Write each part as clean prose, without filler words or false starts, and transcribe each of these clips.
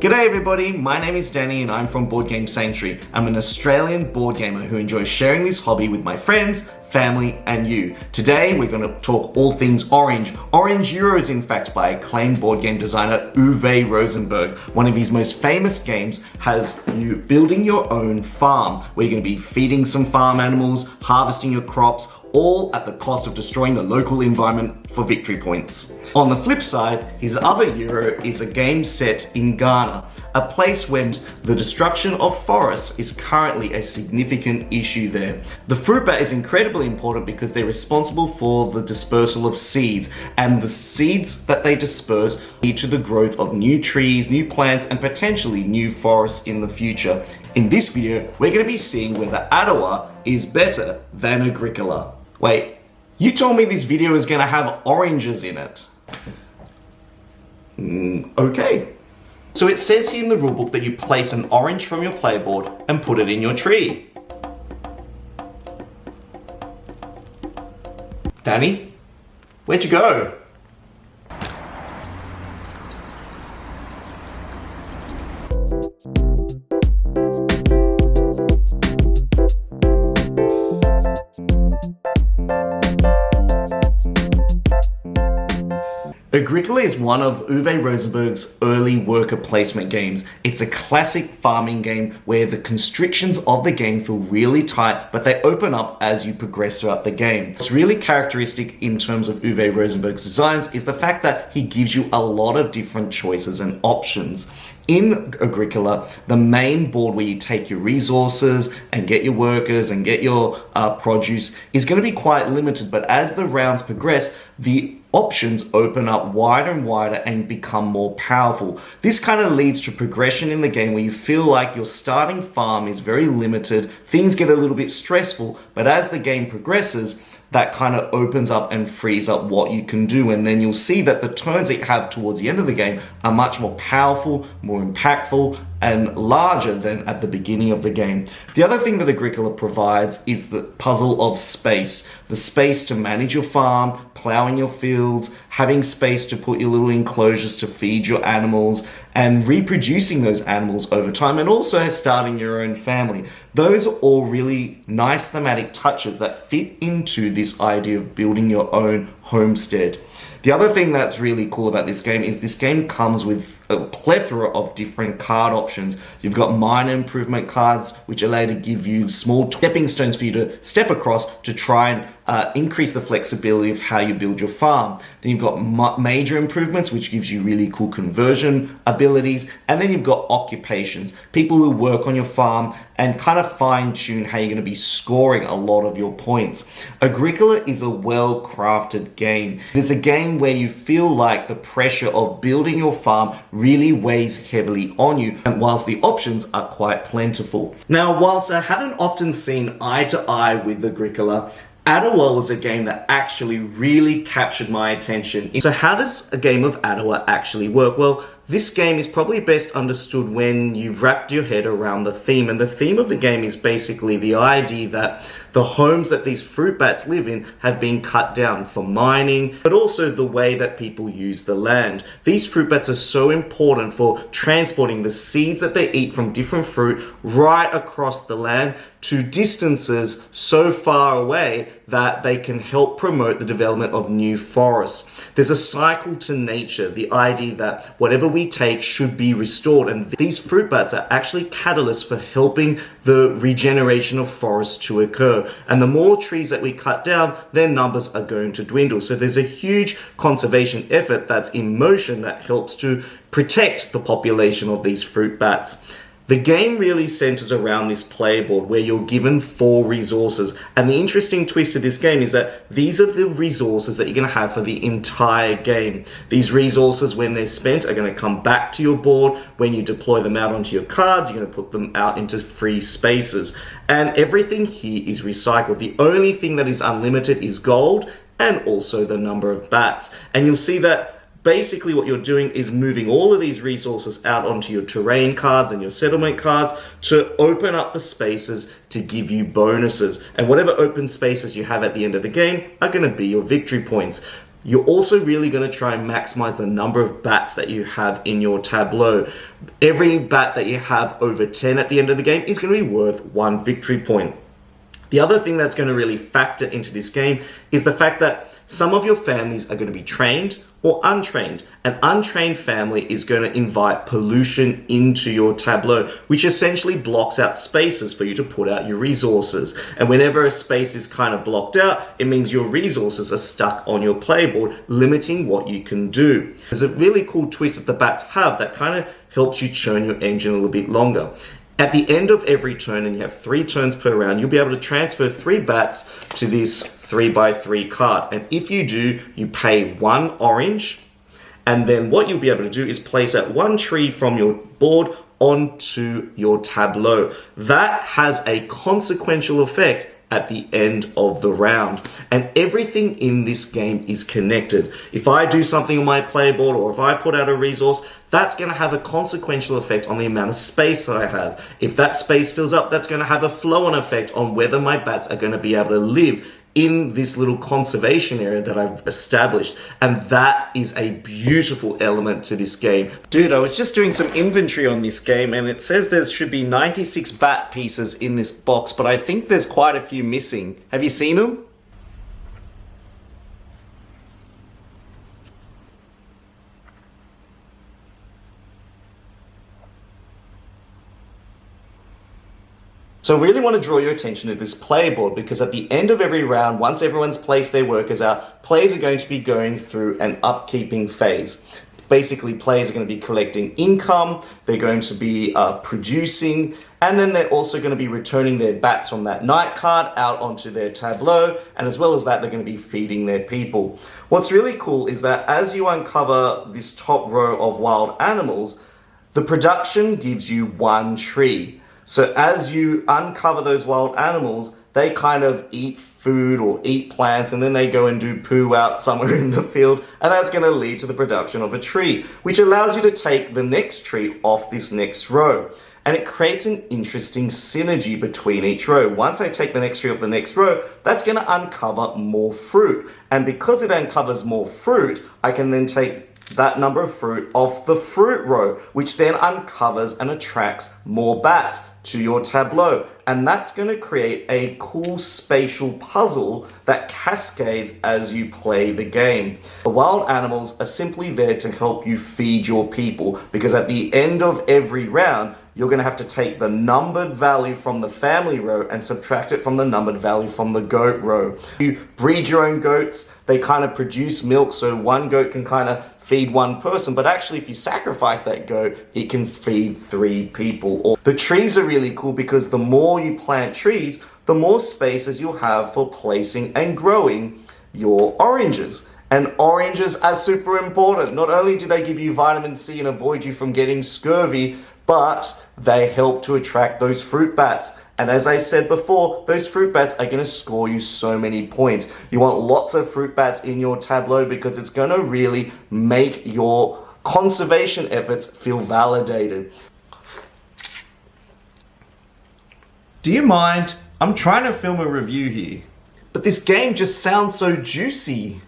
G'day everybody, my name is Danny and I'm from Board Game Sanctuary. I'm an Australian board gamer who enjoys sharing this hobby with my friends, family and you. Today we're going to talk all things Orange. Orange Euros in fact by acclaimed board game designer Uwe Rosenbergs. One of his most famous games has you building your own farm where you're going to be feeding some farm animals, harvesting your crops, all at the cost of destroying the local environment for victory points. On the flip side, his other Euro is a game set in Ghana, a place where the destruction of forests is currently a significant issue there. The fruit bat is incredibly important because they're responsible for the dispersal of seeds, and the seeds that they disperse lead to the growth of new trees, new plants, and potentially new forests in the future. In this video, we're going to be seeing whether Atiwa is better than Agricola. Wait, you told me this video is going to have oranges in it. Okay. So it says here in the rulebook that you place an orange from your playboard and put it in your tree. Danny, where'd you go? Agricola is one of Uwe Rosenbergs' early worker placement games. It's a classic farming game where the constrictions of the game feel really tight, but they open up as you progress throughout the game. What's really characteristic in terms of Uwe Rosenberg's designs is the fact that he gives you a lot of different choices and options. In Agricola, the main board where you take your resources and get your workers and get your produce is going to be quite limited, but as the rounds progress, the options open up wider and wider and become more powerful. This kind of leads to progression in the game where you feel like your starting farm is very limited, things get a little bit stressful, but as the game progresses, that kind of opens up and frees up what you can do. And then you'll see that the turns that you have towards the end of the game are much more powerful, more impactful, and larger than at the beginning of the game. The other thing that Agricola provides is the puzzle of space. The space to manage your farm, plowing your fields, having space to put your little enclosures to feed your animals, and reproducing those animals over time, and also starting your own family. Those are all really nice thematic touches that fit into this idea of building your own homestead. The other thing that's really cool about this game is this game comes with a plethora of different card options. You've got minor improvement cards, which allow you to give you small stepping stones for you to step across to try and increase the flexibility of how you build your farm. Then you've got major improvements, which gives you really cool conversion abilities. And then you've got occupations, people who work on your farm and kind of fine tune how you're going to be scoring a lot of your points. Agricola is a well-crafted game. It's a game where you feel like the pressure of building your farm really weighs heavily on you, and whilst the options are quite plentiful. Now, whilst I haven't often seen eye to eye with Agricola, Atiwa was a game that actually really captured my attention. So how does a game of Atiwa actually work? Well, this game is probably best understood when you've wrapped your head around the theme. And the theme of the game is basically the idea that the homes that these fruit bats live in have been cut down for mining, but also the way that people use the land. These fruit bats are so important for transporting the seeds that they eat from different fruit right across the land to distances so far away that they can help promote the development of new forests. There's a cycle to nature, the idea that whatever we take should be restored, and these fruit bats are actually catalysts for helping the regeneration of forests to occur. And the more trees that we cut down, their numbers are going to dwindle. So there's a huge conservation effort that's in motion that helps to protect the population of these fruit bats. The game really centers around this playboard where you're given 4 resources. And the interesting twist of this game is that these are the resources that you're going to have for the entire game. These resources, when they're spent, are going to come back to your board. When you deploy them out onto your cards, you're going to put them out into free spaces. And everything here is recycled. The only thing that is unlimited is gold and also the number of bats. And you'll see that basically what you're doing is moving all of these resources out onto your terrain cards and your settlement cards to open up the spaces to give you bonuses. And whatever open spaces you have at the end of the game are going to be your victory points. You're also really going to try and maximize the number of bats that you have in your tableau. Every bat that you have over 10 at the end of the game is going to be worth 1 victory point. The other thing that's going to really factor into this game is the fact that some of your families are going to be trained or untrained. An untrained family is going to invite pollution into your tableau, which essentially blocks out spaces for you to put out your resources. And whenever a space is kind of blocked out, it means your resources are stuck on your playboard, limiting what you can do. There's a really cool twist that the bats have that kind of helps you churn your engine a little bit longer. At the end of every turn, and you have 3 turns per round, you'll be able to transfer 3 bats to this 3x3 card. And if you do, you pay 1 orange. And then what you'll be able to do is place that 1 tree from your board onto your tableau. That has a consequential effect at the end of the round. And everything in this game is connected. If I do something on my playboard, or if I put out a resource, that's going to have a consequential effect on the amount of space that I have. If that space fills up, that's going to have a flow-on effect on whether my bats are going to be able to live in this little conservation area that I've established. And that is a beautiful element to this game. Dude, I was just doing some inventory on this game, and it says there should be 96 bat pieces in this box, but I think there's quite a few missing. Have you seen them? So I really want to draw your attention to this playboard, because at the end of every round, once everyone's placed their workers out, players are going to be going through an upkeeping phase. Basically, players are going to be collecting income, they're going to be producing, and then they're also going to be returning their bats from that night card out onto their tableau, and as well as that, they're going to be feeding their people. What's really cool is that as you uncover this top row of wild animals, the production gives you 1 tree. So as you uncover those wild animals, they kind of eat food or eat plants, and then they go and do poo out somewhere in the field, and that's going to lead to the production of a tree, which allows you to take the next tree off this next row. And it creates an interesting synergy between each row. Once I take the next tree off the next row, that's going to uncover more fruit. And because it uncovers more fruit, I can then take that number of fruit off the fruit row, which then uncovers and attracts more bats to your tableau. And that's going to create a cool spatial puzzle that cascades as you play the game. The wild animals are simply there to help you feed your people, because at the end of every round, you're going to have to take the numbered value from the family row and subtract it from the numbered value from the goat row. You breed your own goats, they kind of produce milk, so 1 goat can kind of feed 1 person, but actually if you sacrifice that goat, it can feed 3 people. The trees are really cool because the more you plant trees, the more spaces you'll have for placing and growing your oranges. And oranges are super important. Not only do they give you vitamin C and avoid you from getting scurvy, but they help to attract those fruit bats. And as I said before, those fruit bats are going to score you so many points. You want lots of fruit bats in your tableau because it's going to really make your conservation efforts feel validated. Do you mind? I'm trying to film a review here, but this game just sounds so juicy.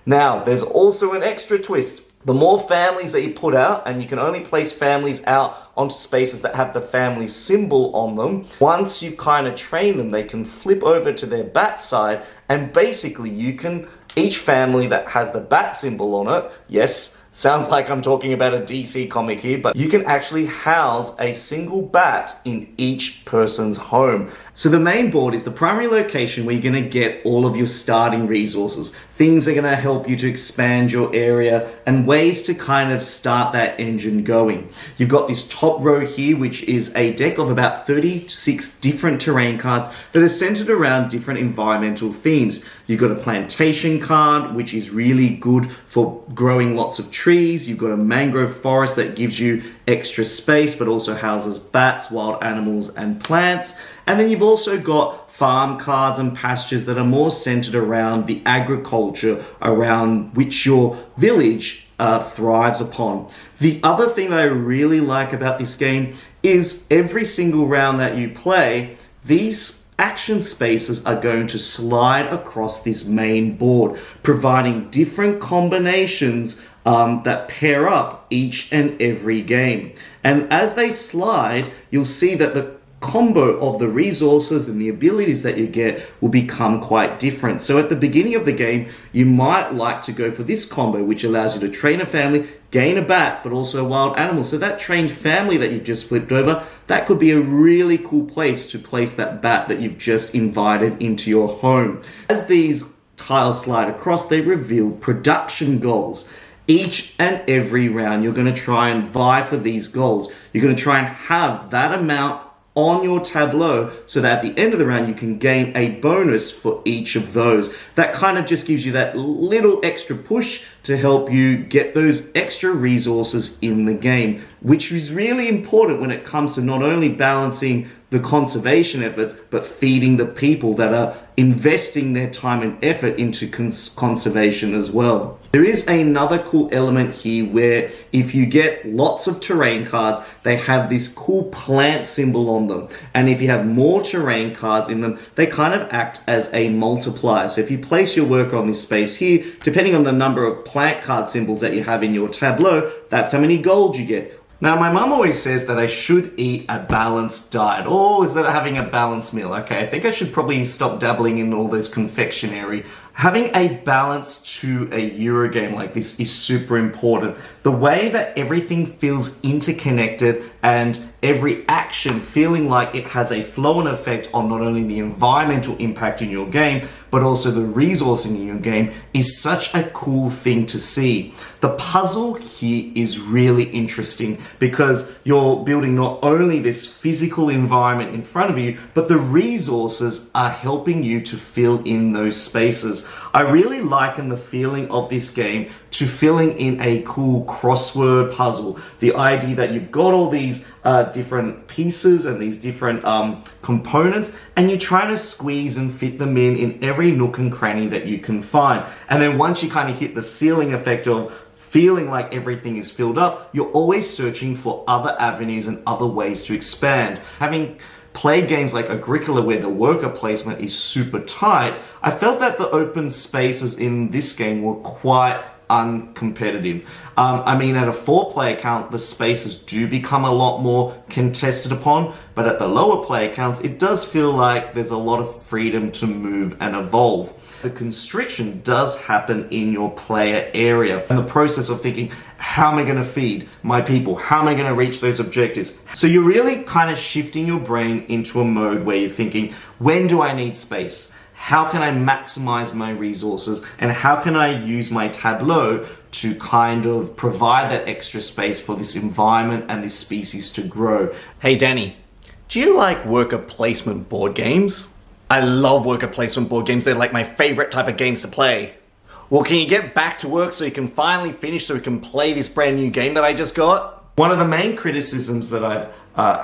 Now, there's also an extra twist. The more families that you put out, and you can only place families out onto spaces that have the family symbol on them, once you've kind of trained them, they can flip over to their bat side, and basically you can, each family that has the bat symbol on it, yes, sounds like I'm talking about a DC comic here, but you can actually house a single bat in each person's home. So the main board is the primary location where you're going to get all of your starting resources. Things are going to help you to expand your area and ways to kind of start that engine going. You've got this top row here, which is a deck of about 36 different terrain cards that are centered around different environmental themes. You've got a plantation card, which is really good for growing lots of trees. You've got a mangrove forest that gives you extra space, but also houses bats, wild animals, and plants. And then you've also got farm cards and pastures that are more centered around the agriculture around which your village thrives upon. The other thing that I really like about this game is every single round that you play, these action spaces are going to slide across this main board, providing different combinations that pair up each and every game. And as they slide, you'll see that the combo of the resources and the abilities that you get will become quite different. So at the beginning of the game, you might like to go for this combo, which allows you to train a family, gain a bat, but also a wild animal. So that trained family that you've just flipped over, that could be a really cool place to place that bat that you've just invited into your home. As these tiles slide across, they reveal production goals. Each and every round, you're going to try and vie for these goals. You're going to try and have that amount on your tableau so that at the end of the round you can gain a bonus for each of those. That kind of just gives you that little extra push to help you get those extra resources in the game, which is really important when it comes to not only balancing the conservation efforts, but feeding the people that are investing their time and effort into conservation as well. There is another cool element here where if you get lots of terrain cards, they have this cool plant symbol on them. And if you have more terrain cards in them, they kind of act as a multiplier. So if you place your worker on this space here, depending on the number of plant card symbols that you have in your tableau, that's how many gold you get. Now, my mum always says that I should eat a balanced diet. Oh, is that having a balanced meal? Okay, I think I should probably stop dabbling in all those confectionery. Having a balance to a Eurogame like this is super important. The way that everything feels interconnected and every action feeling like it has a flow and effect on not only the environmental impact in your game, but also the resourcing in your game is such a cool thing to see. The puzzle here is really interesting because you're building not only this physical environment in front of you, but the resources are helping you to fill in those spaces. I really liken the feeling of this game to filling in a cool crossword puzzle. The idea that you've got all these different pieces and these different components, and you're trying to squeeze and fit them in every nook and cranny that you can find. And then once you kind of hit the ceiling effect of feeling like everything is filled up, you're always searching for other avenues and other ways to expand. Having played games like Agricola where the worker placement is super tight, I felt that the open spaces in this game were quite uncompetitive. I mean, at a 4-player count, the spaces do become a lot more contested upon, but at the lower player counts, it does feel like there's a lot of freedom to move and evolve. The constriction does happen in your player area and the process of thinking, how am I going to feed my people? How am I going to reach those objectives? So you're really kind of shifting your brain into a mode where you're thinking, when do I need space? How can I maximize my resources? And how can I use my tableau to kind of provide that extra space for this environment and this species to grow? Hey Danny, do you like worker placement board games? I love worker placement board games. They're like my favorite type of games to play. Well, can you get back to work so you can finally finish so we can play this brand new game that I just got? One of the main criticisms that I've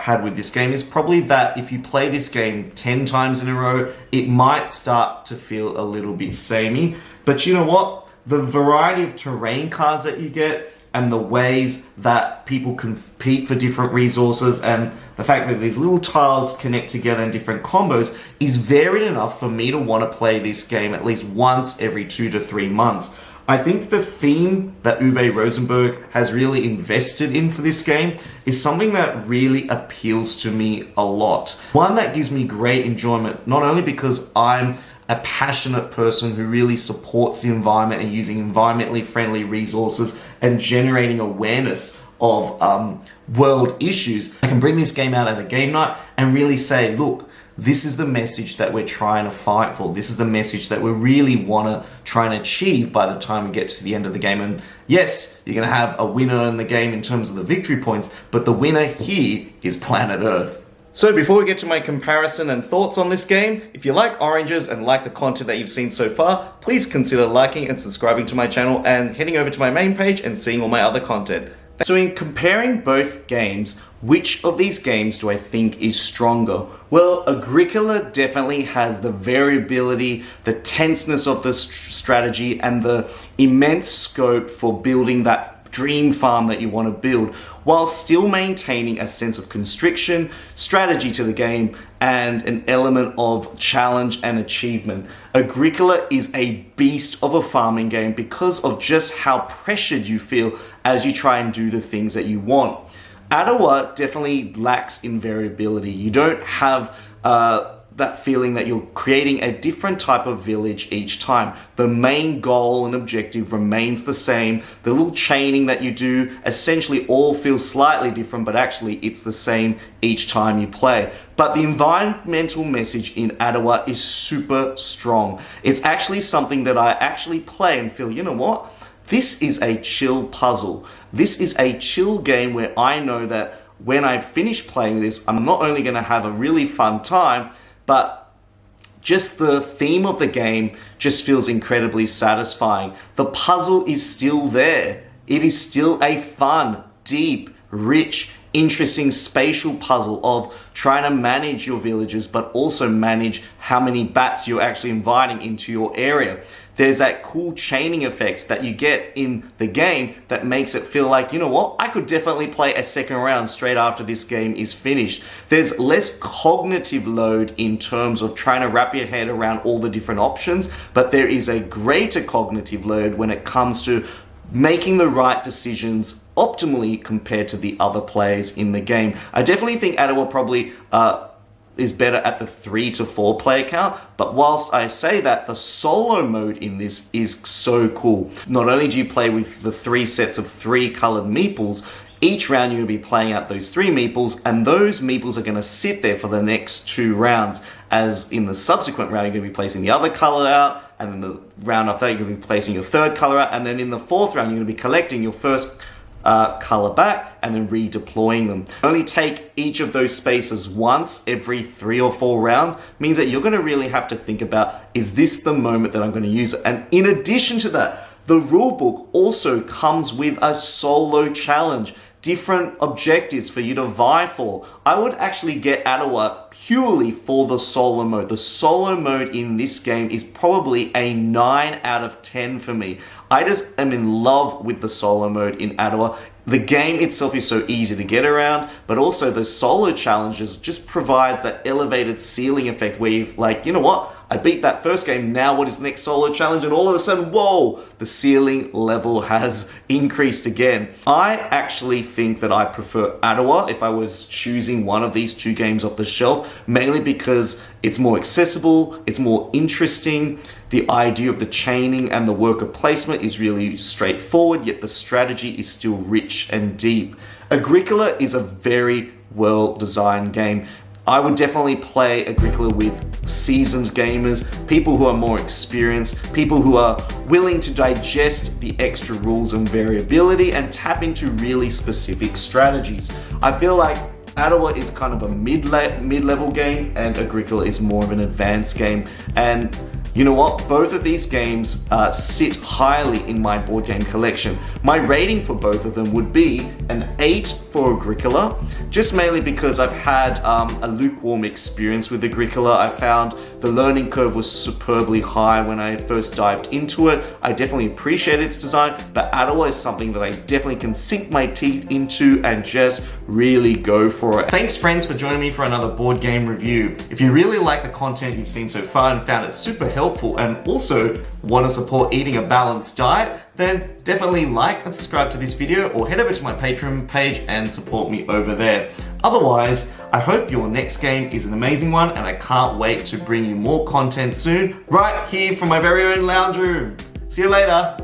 had with this game is probably that if you play this game 10 times in a row, it might start to feel a little bit samey. But you know what? The variety of terrain cards that you get and the ways that people compete for different resources and the fact that these little tiles connect together in different combos is varied enough for me to want to play this game at least once every 2 to 3 months. I think the theme that Uwe Rosenbergs has really invested in for this game is something that really appeals to me a lot. One that gives me great enjoyment, not only because I'm a passionate person who really supports the environment and using environmentally friendly resources and generating awareness of world issues. I can bring this game out at a game night and really say, look, this is the message that we're trying to fight for. This is the message that we really want to try and achieve by the time we get to the end of the game. And yes, you're going to have a winner in the game in terms of the victory points, but the winner here is planet Earth. So before we get to my comparison and thoughts on this game, if you like oranges and like the content that you've seen so far, please consider liking and subscribing to my channel and heading over to my main page and seeing all my other content. So in comparing both games, which of these games do I think is stronger? Well, Agricola definitely has the variability, the tenseness of the strategy, and the immense scope for building that dream farm that you want to build. while still maintaining a sense of constriction, strategy to the game, and an element of challenge and achievement. Agricola is a beast of a farming game because of just how pressured you feel as you try and do the things that you want. Atiwa definitely lacks in variability. You don't have that feeling that you're creating a different type of village each time. The main goal and objective remains the same. The little chaining that you do essentially all feels slightly different, but actually it's the same each time you play. But the environmental message in Atiwa is super strong. It's actually something that I actually play and feel, you know what? This is a chill puzzle. This is a chill game where I know that when I finish playing this, I'm not only going to have a really fun time, but just the theme of the game just feels incredibly satisfying. The puzzle is still there. It is still a fun, deep, rich, interesting spatial puzzle of trying to manage your villages, but also manage how many bats you're actually inviting into your area. There's that cool chaining effect that you get in the game that makes it feel like, you know what, I could definitely play a second round straight after this game is finished. There's less cognitive load in terms of trying to wrap your head around all the different options, but there is a greater cognitive load when it comes to making the right decisions optimally compared to the other players in the game. I definitely think Atiwa probably is better at the 3 to 4 player count, but whilst I say that, the solo mode in this is so cool. Not only do you play with the 3 sets of 3 colored meeples, each round you're going to be playing out those 3 meeples, and those meeples are going to sit there for the next 2 rounds, as in the subsequent round you're going to be placing the other color out, and then the round after that you're going to be placing your 3rd color out, and then in the 4th round you're going to be collecting your first color back and then redeploying them. Only take each of those spaces once every 3 or 4 rounds means that you're going to really have to think about, is this the moment that I'm going to use it? And in addition to that, the rulebook also comes with a solo challenge, different objectives for you to vie for. I would actually get Atiwa purely for the solo mode. The solo mode in this game is probably a 9 out of 10 for me. I just am in love with the solo mode in Atiwa. The game itself is so easy to get around, but also the solo challenges just provide that elevated ceiling effect where you're like, you know what? I beat that first game, now what is the next solo challenge? And all of a sudden, whoa, the ceiling level has increased again. I actually think that I prefer Atiwa if I was choosing one of these 2 games off the shelf, mainly because it's more accessible, it's more interesting. The idea of the chaining and the worker placement is really straightforward, yet the strategy is still rich and deep. Agricola is a very well-designed game. I would definitely play Agricola with seasoned gamers, people who are more experienced, people who are willing to digest the extra rules and variability and tap into really specific strategies. I feel like Atiwa is kind of a mid-level game and Agricola is more of an advanced game. And you know what? Both of these games sit highly in my board game collection. My rating for both of them would be an 8 for Agricola, just mainly because I've had a lukewarm experience with Agricola. I found the learning curve was superbly high when I first dived into it. I definitely appreciate its design, but Atiwa is something that I definitely can sink my teeth into and just really go for it. Thanks friends for joining me for another board game review. If you really like the content you've seen so far and found it super helpful and also want to support eating a balanced diet, then definitely like and subscribe to this video or head over to my Patreon page and support me over there. Otherwise, I hope your next game is an amazing one and I can't wait to bring you more content soon, right here from my very own lounge room. See you later.